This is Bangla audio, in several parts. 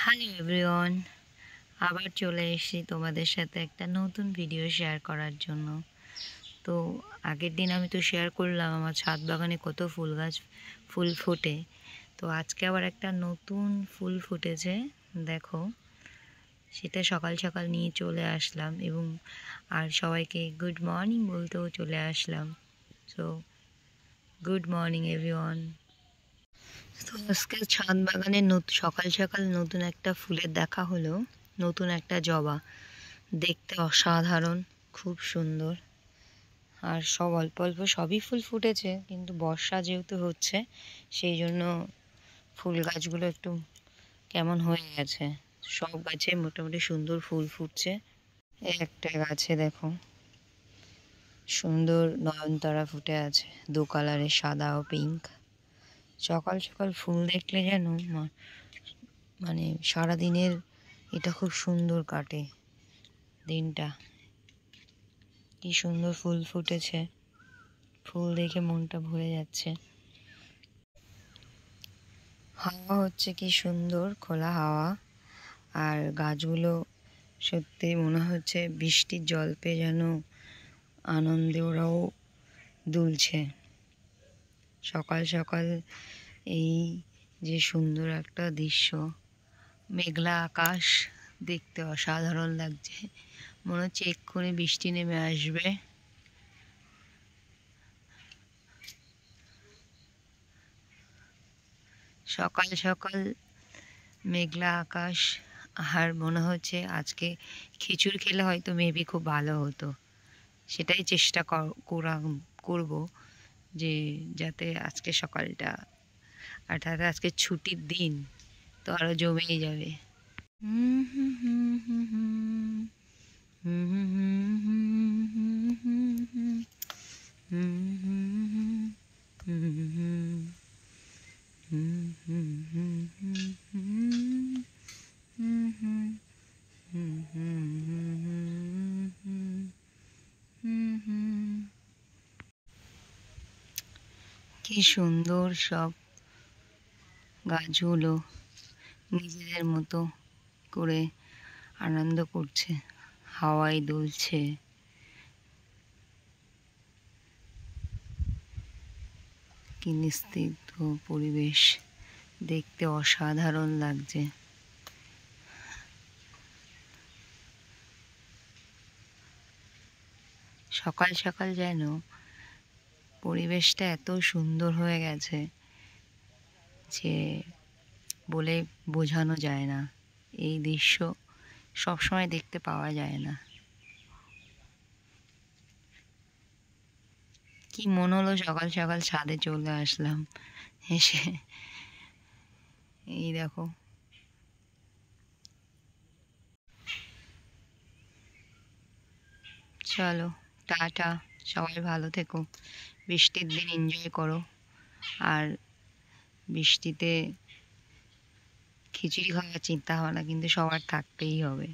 হাই এভরিওয়ান, আবার চলে এসেছি তোমাদের সাথে একটা নতুন ভিডিও শেয়ার করার জন্য। তো আগের দিন আমি তো শেয়ার করলাম আমার ছাদ বাগানে কত ফুল গাছ ফুল ফোটে। তো আজকে আবার একটা নতুন ফুল ফুটেছে, দেখো। সেটা সকাল সকাল নিয়ে চলে আসলাম এবং আর সবাইকে গুড মর্নিং বলতেও চলে আসলাম। So good morning everyone. তো আজকে ছাদ বাগানে সকাল সকাল নতুন একটা ফুলের দেখা হলো, নতুন একটা জবা। দেখতে অসাধারণ, খুব সুন্দর। আর সব অল্প অল্প সবই ফুল ফুটেছে, কিন্তু বর্ষা যেহেতু হচ্ছে সেই জন্য ফুল গাছগুলো একটু কেমন হয়ে গেছে। সব গাছে মোটামুটি সুন্দর ফুল ফুটছে। এই একটা গাছে দেখো সুন্দর নয়নতারা ফুটে আছে, দু কালারের, সাদা ও পিঙ্ক। সকাল সকাল ফুল দেখলে যেন মানে সারাদিনের এটা খুব সুন্দর কাটে দিনটা। কি সুন্দর ফুল ফুটেছে, ফুল দেখে মনটা ভরে যাচ্ছে। হাওয়া হচ্ছে কি সুন্দর, খোলা হাওয়া। আর গাছগুলো সত্যি মনে হচ্ছে বৃষ্টির জল পেয়ে যেন আনন্দে ওরাও দুলছে। সকাল সকাল এই যে সুন্দর একটা দৃশ্য, মেঘলা আকাশ, দেখতে অসাধারণ লাগছে। মনে হচ্ছে এক্ষুনি বৃষ্টি নেমে আসবে। সকাল সকাল মেঘলা আকাশ, আর মনে হচ্ছে আজকে খিচুড়ি খেলে হয়তো মেবি খুব ভালো হতো। সেটাই চেষ্টা করব যে যাতে আজকে সকালটা, আর তাতে আজকে ছুটির দিন, তো আরো জমেই যাবে। কি সুন্দর সব গাছগুলো নিজেদের মতো করে আনন্দ করছে, হাওয়ায় দুলছে। কি নিস্তব্ধ পরিবেশ, দেখতে অসাধারণ লাগছে। সকাল সকাল যেন পরিবেশটা এত সুন্দর হয়ে গেছে যে বলে বোঝানো যায় না। এই দৃশ্য সবসময় দেখতে পাওয়া যায় না। কি মন হলো সকাল সকাল ছাদে চলে আসলাম, এসে এই দেখো। চলো, টাটা, সবাই ভালো থেকো, বৃষ্টির দিন এনজয় করো। আর বৃষ্টিতে খিচুড়ি খাওয়ার চিন্তা ভাবনা কিন্তু সবার থাকতেই হবে।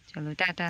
চলো, টাটা।